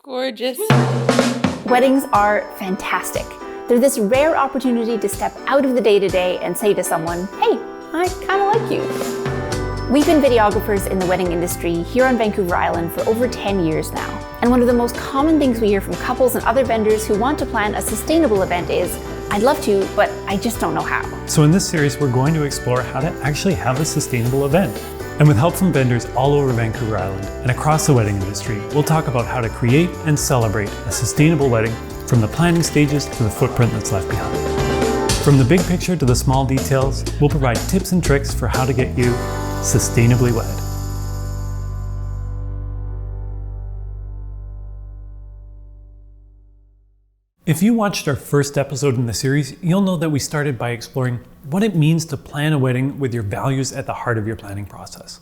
Gorgeous. Weddings are fantastic. They're this rare opportunity to step out of the day-to-day and say to someone, hey, I kind of like you. We've been videographers in the wedding industry here on Vancouver Island for over 10 years now. And one of the most common things we hear from couples and other vendors who want to plan a sustainable event is, I'd love to, but I just don't know how. So in this series, we're going to explore how to actually have a sustainable event. And with help from vendors all over Vancouver Island and across the wedding industry, we'll talk about how to create and celebrate a sustainable wedding from the planning stages to the footprint that's left behind. From the big picture to the small details, we'll provide tips and tricks for how to get you sustainably wed. If you watched our first episode in the series, you'll know that we started by exploring what it means to plan a wedding with your values at the heart of your planning process.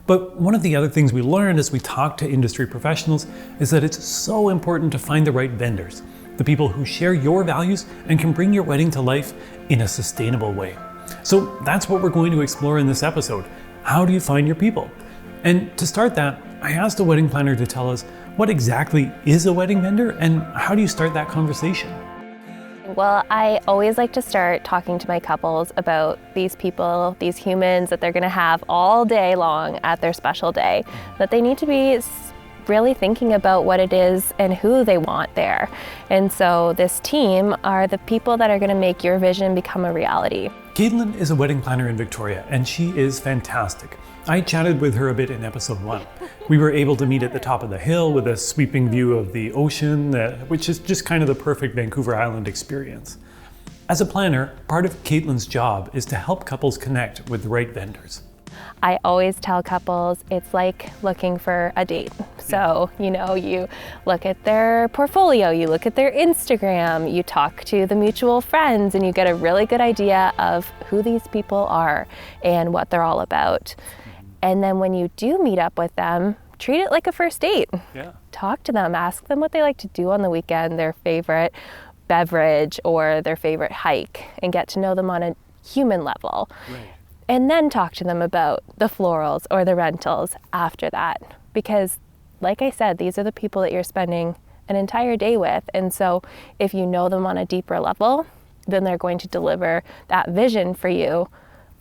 But one of the other things we learned as we talked to industry professionals is that it's so important to find the right vendors, the people who share your values and can bring your wedding to life in a sustainable way. So that's what we're going to explore in this episode. How do you find your people? And to start that, I asked a wedding planner to tell us what exactly is a wedding vendor and how do you start that conversation? Well, I always like to start talking to my couples about these people, these humans that they're going to have all day long at their special day, that they need to be really thinking about what it is and who they want there. And so this team are the people that are going to make your vision become a reality. Caitlin is a wedding planner in Victoria and she is fantastic. I chatted with her a bit in episode 1. We were able to meet at the top of the hill with a sweeping view of the ocean, which is just kind of the perfect Vancouver Island experience. As a planner, part of Caitlin's job is to help couples connect with the right vendors. I always tell couples it's like looking for a date. So, you look at their portfolio, you look at their Instagram, you talk to the mutual friends, and you get a really good idea of who these people are and what they're all about. And then when you do meet up with them, treat it like a first date. Yeah. Talk to them, ask them what they like to do on the weekend, their favorite beverage or their favorite hike, and get to know them on a human level. Right. And then talk to them about the florals or the rentals after that. Because like I said, these are the people that you're spending an entire day with. And so if you know them on a deeper level, then they're going to deliver that vision for you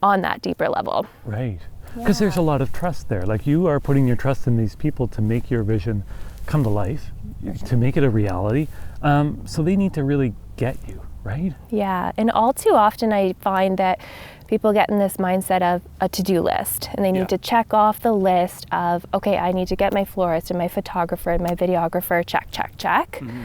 on that deeper level. Right. Because there's a lot of trust there. Like you are putting your trust in these people to make your vision come to life, to make it a reality. So they need to really get you, right? Yeah. And all too often I find that people get in this mindset of a to-do list and they need to check off the list of, okay, I need to get my florist and my photographer and my videographer, check, check, check. Mm-hmm.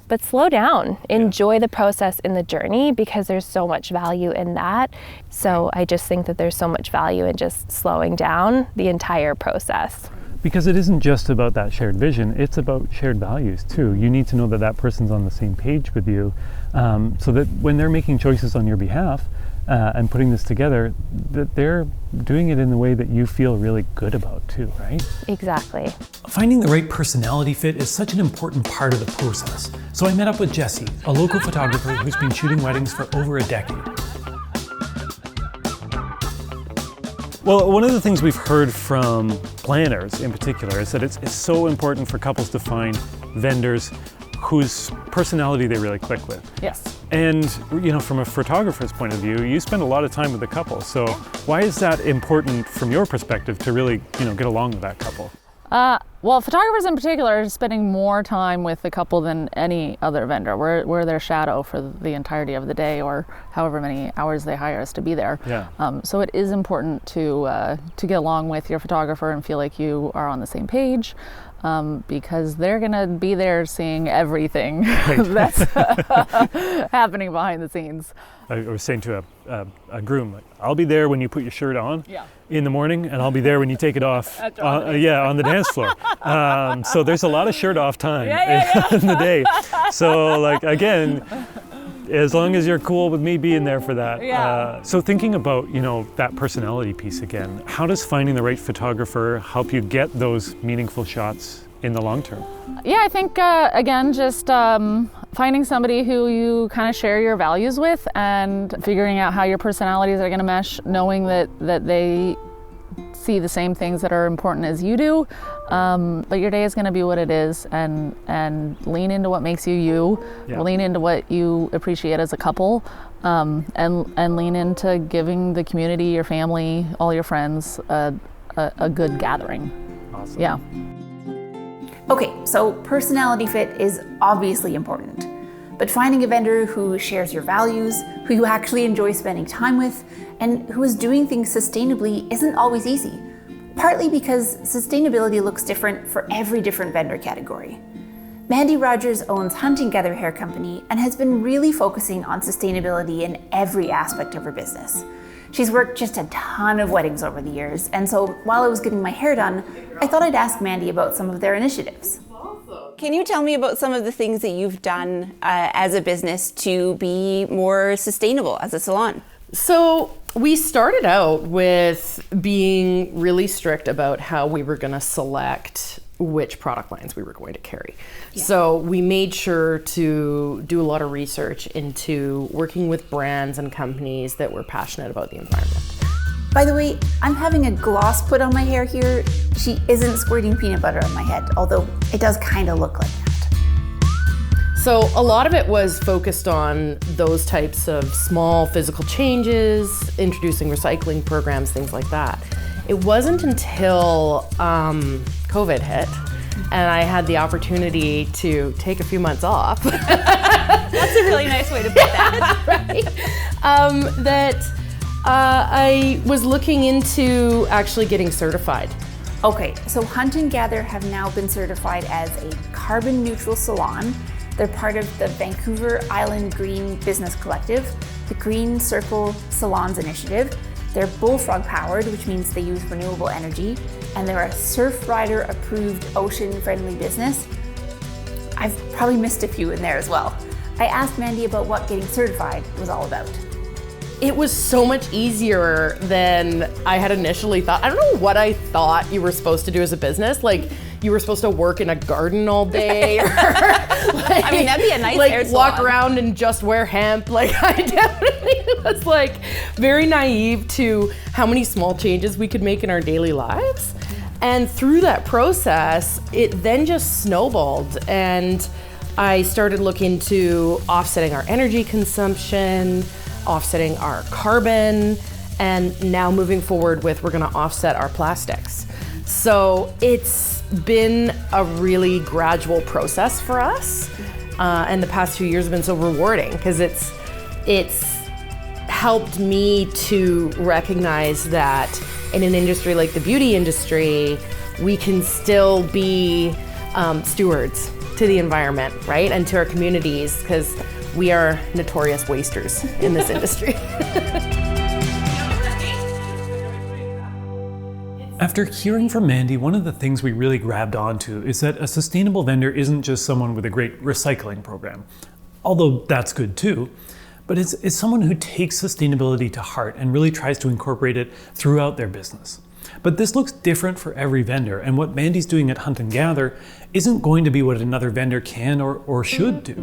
But slow down, enjoy the process in the journey because there's so much value in that. So I just think that there's so much value in just slowing down the entire process. Because it isn't just about that shared vision, it's about shared values too. You need to know that that person's on the same page with you so that when they're making choices on your behalf and putting this together, that they're doing it in the way that you feel really good about too, right? Exactly. Finding the right personality fit is such an important part of the process. So I met up with Jessie, a local photographer who's been shooting weddings for over a decade. Well, one of the things we've heard from planners in particular is that it's so important for couples to find vendors whose personality they really click with. Yes. And from a photographer's point of view, you spend a lot of time with the couple. So why is that important from your perspective to really, get along with that couple? Well, photographers in particular are spending more time with the couple than any other vendor. We're their shadow for the entirety of the day or however many hours they hire us to be there. Yeah. So it is important to get along with your photographer and feel like you are on the same page. Because they're gonna be there seeing everything that's happening behind the scenes. I was saying to a groom, like, I'll be there when you put your shirt on in the morning, and I'll be there when you take it off on the dance floor. So there's a lot of shirt off time in the day. So again, as long as you're cool with me being there for that. Yeah. So thinking about, that personality piece again, how does finding the right photographer help you get those meaningful shots in the long term? Yeah, I think, again, just finding somebody who you kind of share your values with and figuring out how your personalities are going to mesh, knowing that they see the same things that are important as you do. But your day is going to be what it is, and lean into what makes you you, lean into what you appreciate as a couple, and lean into giving the community, your family, all your friends a good gathering. Awesome. Yeah. Okay, so personality fit is obviously important, but finding a vendor who shares your values, who you actually enjoy spending time with, and who is doing things sustainably isn't always easy, partly because sustainability looks different for every different vendor category. Mandy Rogers owns Hunt & Gather Hair Company and has been really focusing on sustainability in every aspect of her business. She's worked just a ton of weddings over the years, and so while I was getting my hair done, I thought I'd ask Mandy about some of their initiatives. Can you tell me about some of the things that you've done as a business to be more sustainable as a salon? So we started out with being really strict about how we were going to select which product lines we were going to carry. Yeah. So we made sure to do a lot of research into working with brands and companies that were passionate about the environment. By the way, I'm having a gloss put on my hair here. She isn't squirting peanut butter on my head, although it does kind of look like that. So a lot of it was focused on those types of small physical changes, introducing recycling programs, things like that. It wasn't until COVID hit and I had the opportunity to take a few months off. That's a really nice way to put that. Right? That I was looking into actually getting certified. Okay, so Hunt & Gather have now been certified as a carbon neutral salon. They're part of the Vancouver Island Green Business Collective, the Green Circle Salons Initiative. They're bullfrog powered, which means they use renewable energy, and they're a Surfrider approved ocean friendly business. I've probably missed a few in there as well. I asked Mandy about what getting certified was all about. It was so much easier than I had initially thought. I don't know what I thought you were supposed to do as a business. Like, you were supposed to work in a garden all day. Or, I mean, that'd be a nice hair salon. Walk around and just wear hemp. Like, I definitely was very naive to how many small changes we could make in our daily lives. And through that process, it then just snowballed. And I started looking into offsetting our energy consumption, offsetting our carbon, and now moving forward with we're gonna offset our plastics. So it's been a really gradual process for us, and the past few years have been so rewarding because it's helped me to recognize that in an industry like the beauty industry, we can still be stewards to the environment, right? And to our communities, because we are notorious wasters in this industry. After hearing from Mandy, one of the things we really grabbed onto is that a sustainable vendor isn't just someone with a great recycling program, although that's good too, but it's someone who takes sustainability to heart and really tries to incorporate it throughout their business. But this looks different for every vendor, and what Mandy's doing at Hunt & Gather isn't going to be what another vendor can or should do.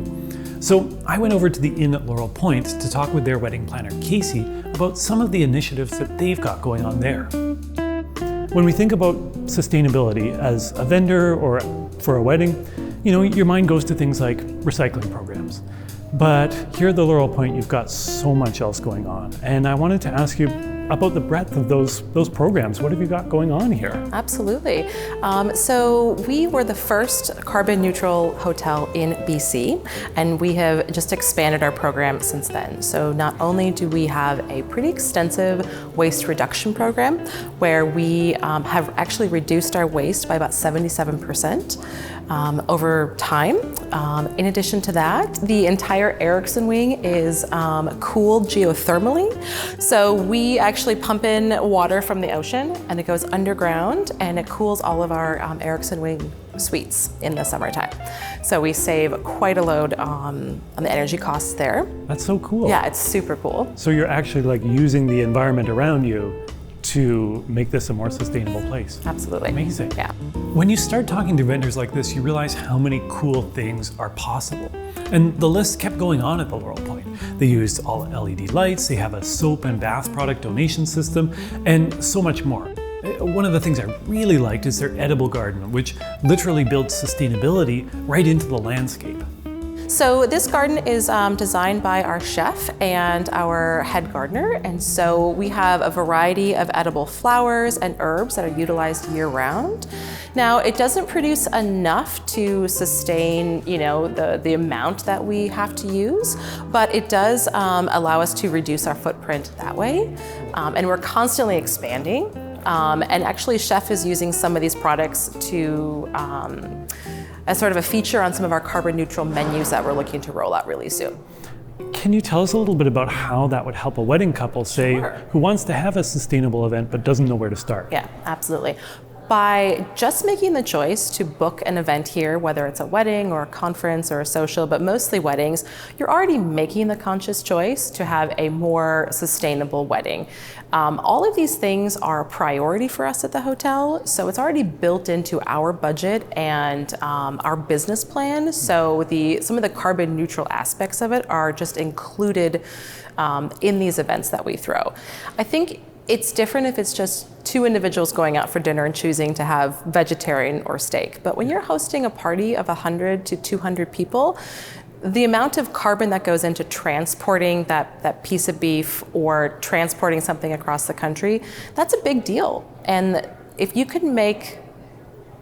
So I went over to the Inn at Laurel Point to talk with their wedding planner, Casey, about some of the initiatives that they've got going on there. When we think about sustainability as a vendor or for a wedding, your mind goes to things like recycling programs. But here at the Laurel Point, you've got so much else going on. And I wanted to ask you about the breadth of those programs. What have you got going on here? Absolutely. So we were the first carbon neutral hotel in BC, and we have just expanded our program since then. So not only do we have a pretty extensive waste reduction program where we have actually reduced our waste by about 77% over time. In addition to that, the entire Erickson wing is cooled geothermally. So we actually actually pump in water from the ocean, and it goes underground, and it cools all of our Erickson Wing suites in the summertime. So we save quite a load on the energy costs there. That's so cool. Yeah, it's super cool. So you're actually like using the environment around you to make this a more sustainable place. Absolutely. Amazing. Yeah. When you start talking to vendors like this, you realize how many cool things are possible. And the list kept going on at the Laurel Point. They used all LED lights, they have a soap and bath product donation system, and so much more. One of the things I really liked is their edible garden, which literally builds sustainability right into the landscape. So this garden is designed by our chef and our head gardener, and so we have a variety of edible flowers and herbs that are utilized year-round. Now, it doesn't produce enough to sustain, the amount that we have to use, but it does allow us to reduce our footprint that way, and we're constantly expanding. And actually, Chef is using some of these products to as sort of a feature on some of our carbon neutral menus that we're looking to roll out really soon. Can you tell us a little bit about how that would help a wedding couple, say, who wants to have a sustainable event but doesn't know where to start? Yeah, absolutely. By just making the choice to book an event here, whether it's a wedding or a conference or a social, but mostly weddings, you're already making the conscious choice to have a more sustainable wedding. All of these things are a priority for us at the hotel, so it's already built into our budget and our business plan. So some of the carbon neutral aspects of it are just included in these events that we throw. I think it's different if it's just two individuals going out for dinner and choosing to have vegetarian or steak. But when you're hosting a party of 100 to 200 people, the amount of carbon that goes into transporting that piece of beef or transporting something across the country, that's a big deal. And if you could make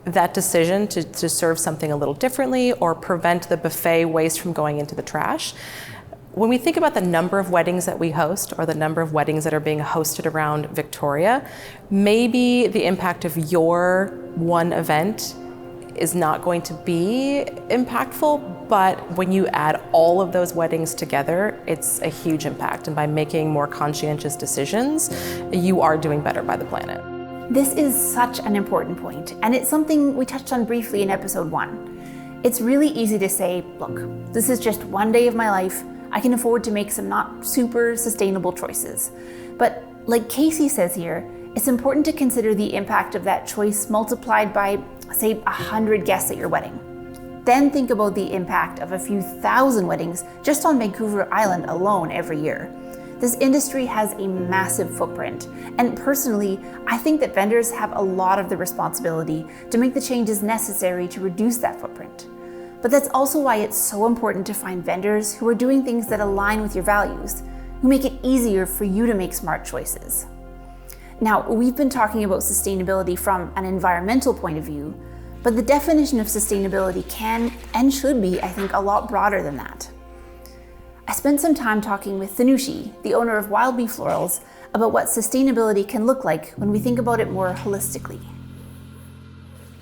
that decision to serve something a little differently or prevent the buffet waste from going into the trash, when we think about the number of weddings that we host or the number of weddings that are being hosted around Victoria, maybe the impact of your one event is not going to be impactful, but when you add all of those weddings together, it's a huge impact. And by making more conscientious decisions, you are doing better by the planet. This is such an important point, and it's something we touched on briefly in episode 1. It's really easy to say, look, this is just one day of my life. I can afford to make some not super sustainable choices. But like Casey says here, it's important to consider the impact of that choice multiplied by, say, 100 guests at your wedding. Then think about the impact of a few thousand weddings just on Vancouver Island alone every year. This industry has a massive footprint, and personally, I think that vendors have a lot of the responsibility to make the changes necessary to reduce that footprint. But that's also why it's so important to find vendors who are doing things that align with your values, who make it easier for you to make smart choices. Now, we've been talking about sustainability from an environmental point of view, but the definition of sustainability can and should be, I think, a lot broader than that. I spent some time talking with Thanushi, the owner of Wild Bee Florals, about what sustainability can look like when we think about it more holistically.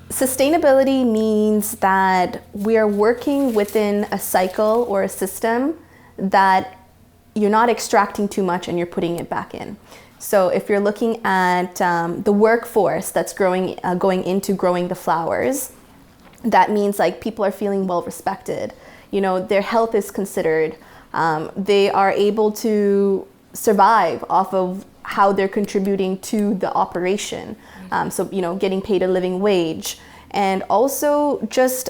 Sustainability means that we are working within a cycle or a system that you're not extracting too much and you're putting it back in. So if you're looking at the workforce that's going into growing the flowers, that means like people are feeling well respected. Their health is considered. They are able to survive off of how they're contributing to the operation. So getting paid a living wage, and also just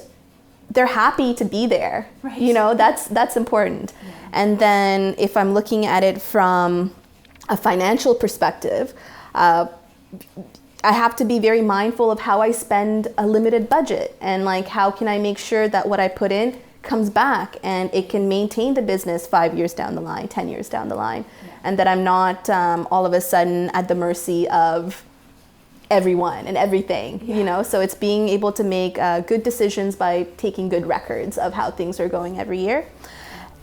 they're happy to be there. Right. That's important. Yeah. And then if I'm looking at it from a financial perspective, I have to be very mindful of how I spend a limited budget, and like how can I make sure that what I put in comes back and it can maintain the business 5 years down the line, 10 years down the line, and that I'm not all of a sudden at the mercy of everyone and everything, So it's being able to make good decisions by taking good records of how things are going every year.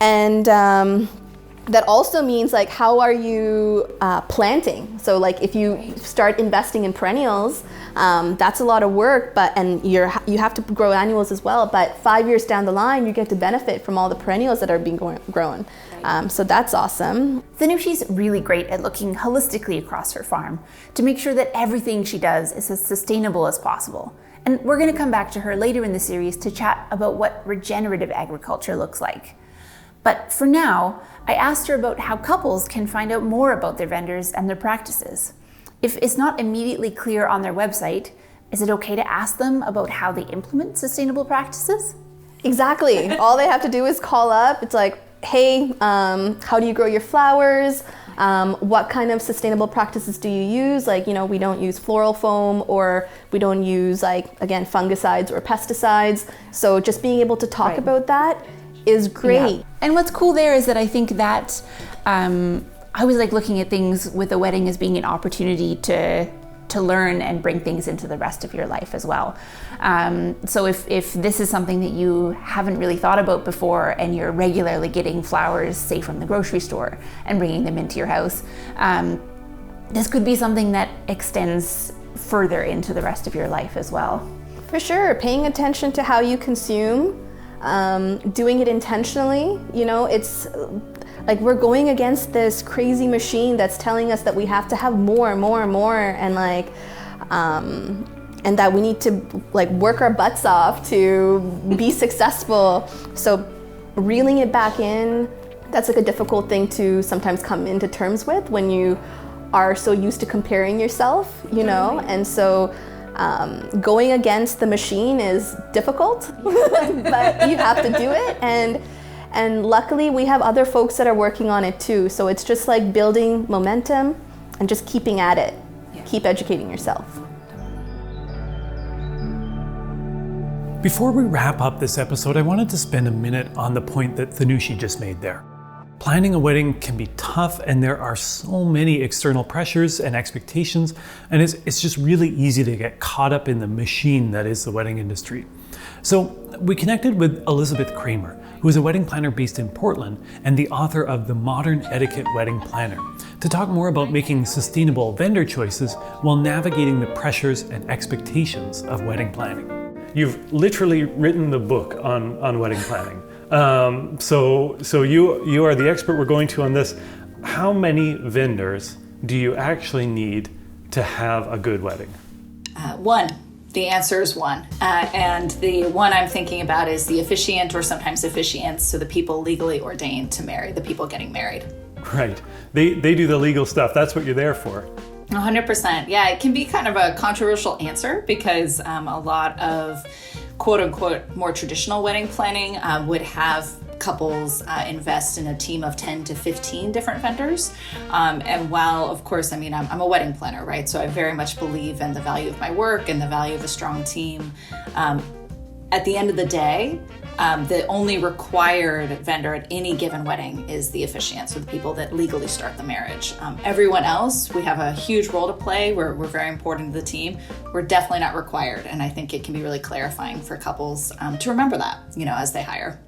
And that also means like, how are you planting? So like if you start investing in perennials, That's a lot of work, and you have to grow annuals as well. But 5 years down the line, you get to benefit from all the perennials that are being grown. So that's awesome. Thanushi's really great at looking holistically across her farm to make sure that everything she does is as sustainable as possible. And we're going to come back to her later in the series to chat about what regenerative agriculture looks like. But for now, I asked her about how couples can find out more about their vendors and their practices. If it's not immediately clear on their website, is it okay to ask them about how they implement sustainable practices? Exactly. All they have to do is call up. It's like, hey, how do you grow your flowers? What kind of sustainable practices do you use? Like, we don't use floral foam, or we don't use, again, fungicides or pesticides. So just being able to talk about that is great. Yeah. And what's cool there is that I think that I was looking at things with a wedding as being an opportunity to learn and bring things into the rest of your life as well. So if this is something that you haven't really thought about before, and you're regularly getting flowers, say from the grocery store, and bringing them into your house, this could be something that extends further into the rest of your life as well. For sure, paying attention to how you consume, doing it intentionally. It's like we're going against this crazy machine that's telling us that we have to have more, and that we need to work our butts off to be successful. So reeling it back in, that's a difficult thing to sometimes come into terms with when you are so used to comparing yourself, and so going against the machine is difficult, but you have to do it. And luckily we have other folks that are working on it too. So it's just building momentum and just keeping at it. Yeah. Keep educating yourself. Before we wrap up this episode, I wanted to spend a minute on the point that Thanushi just made there. Planning a wedding can be tough, and there are so many external pressures and expectations, and it's just really easy to get caught up in the machine that is the wedding industry. So we connected with Elizabeth Kramer, who is a wedding planner based in Portland and the author of The Modern Etiquette Wedding Planner, to talk more about making sustainable vendor choices while navigating the pressures and expectations of wedding planning. You've literally written the book on wedding planning. So you are the expert we're going to on this. How many vendors do you actually need to have a good wedding? One. The answer is one. And the one I'm thinking about is the officiant, or sometimes officiants, so the people legally ordained to marry, the people getting married. Right. They do the legal stuff. That's what you're there for. 100%. Yeah, it can be kind of a controversial answer because a lot of quote unquote more traditional wedding planning would have couples invest in a team of 10 to 15 different vendors. And while, of course, I'm a wedding planner, right? So I very much believe in the value of my work and the value of a strong team. At the end of the day, the only required vendor at any given wedding is the officiant, so the people that legally start the marriage. Everyone else, we have a huge role to play. We're very important to the team. We're definitely not required, and I think it can be really clarifying for couples to remember that, as they hire.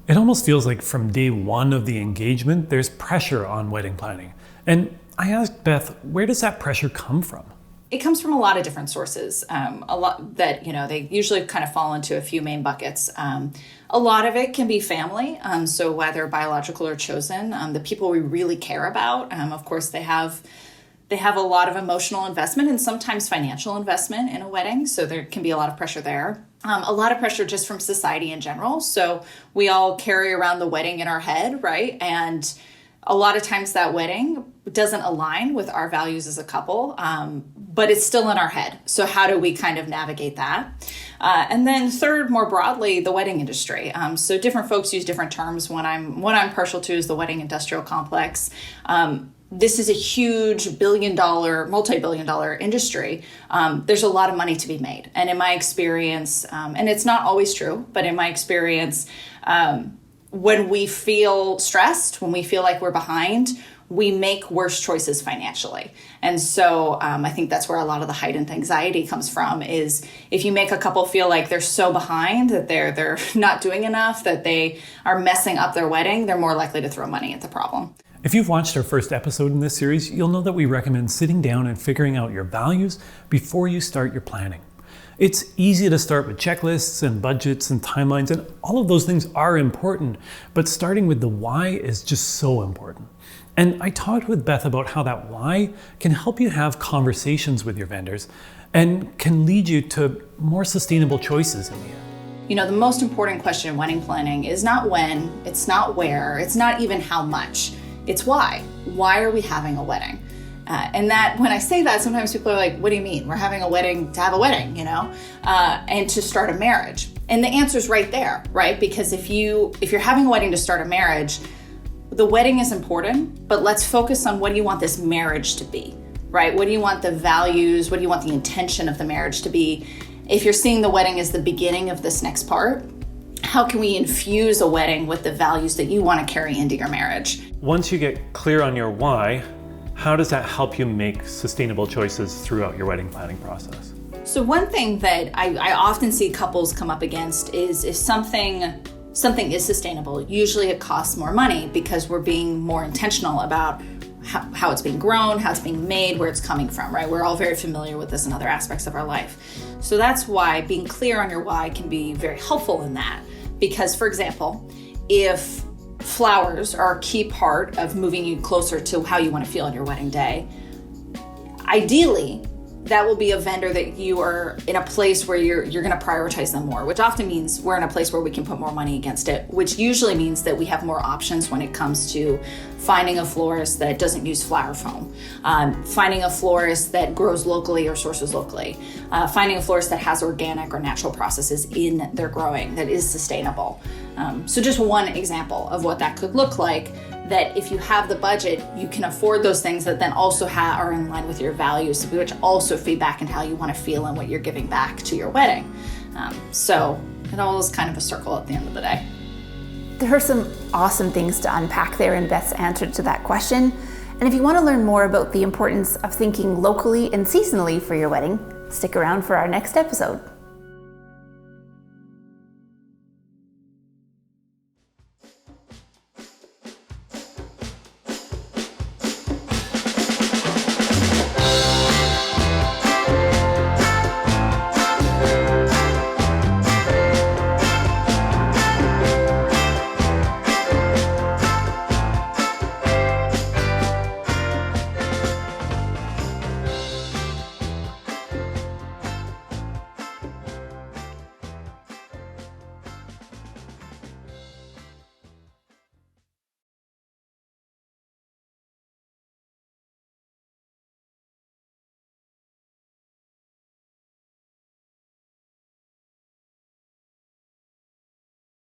It almost feels like from day one of the engagement, there's pressure on wedding planning. And I asked Beth, where does that pressure come from? It comes from a lot of different sources. A lot that, they usually kind of fall into a few main buckets. A lot of it can be family. So whether biological or chosen, the people we really care about, of course, they have a lot of emotional investment and sometimes financial investment in a wedding. So there can be a lot of pressure there. A lot of pressure just from society in general. So we all carry around the wedding in our head, right? And a lot of times that wedding doesn't align with our values as a couple, but it's still in our head. So how do we kind of navigate that? And then third, more broadly, the wedding industry. So different folks use different terms. What I'm partial to is the wedding industrial complex. This is a huge multi-billion dollar industry. There's a lot of money to be made. And in my experience, and it's not always true, but in my experience, when we feel stressed, when we feel like we're behind, we make worse choices financially. And so I think that's where a lot of the heightened anxiety comes from, is if you make a couple feel like they're so behind, that they're not doing enough, that they are messing up their wedding, they're more likely to throw money at the problem. If you've watched our first episode in this series, you'll know that we recommend sitting down and figuring out your values before you start your planning. It's easy to start with checklists and budgets and timelines, and all of those things are important, but starting with the why is just so important. And I talked with Beth about how that why can help you have conversations with your vendors and can lead you to more sustainable choices in the end. You know, the most important question in wedding planning is not when, it's not where, it's not even how much. It's why. Why are we having a wedding? And that, when I say that, sometimes people are like, what do you mean? We're having a wedding to have a wedding, you know, and to start a marriage. And the answer's right there, right? Because if you're having a wedding to start a marriage, the wedding is important, but let's focus on what do you want this marriage to be, right? What do you want the values? What do you want the intention of the marriage to be? If you're seeing the wedding as the beginning of this next part, how can we infuse a wedding with the values that you want to carry into your marriage? Once you get clear on your why, how does that help you make sustainable choices throughout your wedding planning process? So one thing that I often see couples come up against is if something is sustainable, usually it costs more money because we're being more intentional about how it's being grown, how it's being made, where it's coming from, right? We're all very familiar with this in other aspects of our life. So that's why being clear on your why can be very helpful in that. Because, for example, if flowers are a key part of moving you closer to how you want to feel on your wedding day, ideally, that will be a vendor that you are in a place where you're going to prioritize them more, which often means we're in a place where we can put more money against it, which usually means that we have more options when it comes to finding a florist that doesn't use flower foam, finding a florist that grows locally or sources locally, finding a florist that has organic or natural processes in their growing that is sustainable. So just one example of what that could look like, that if you have the budget, you can afford those things that then also are in line with your values, which also feed back into how you want to feel and what you're giving back to your wedding. So it all is kind of a circle at the end of the day. There are some awesome things to unpack there in Beth's answer to that question. And if you want to learn more about the importance of thinking locally and seasonally for your wedding, stick around for our next episode.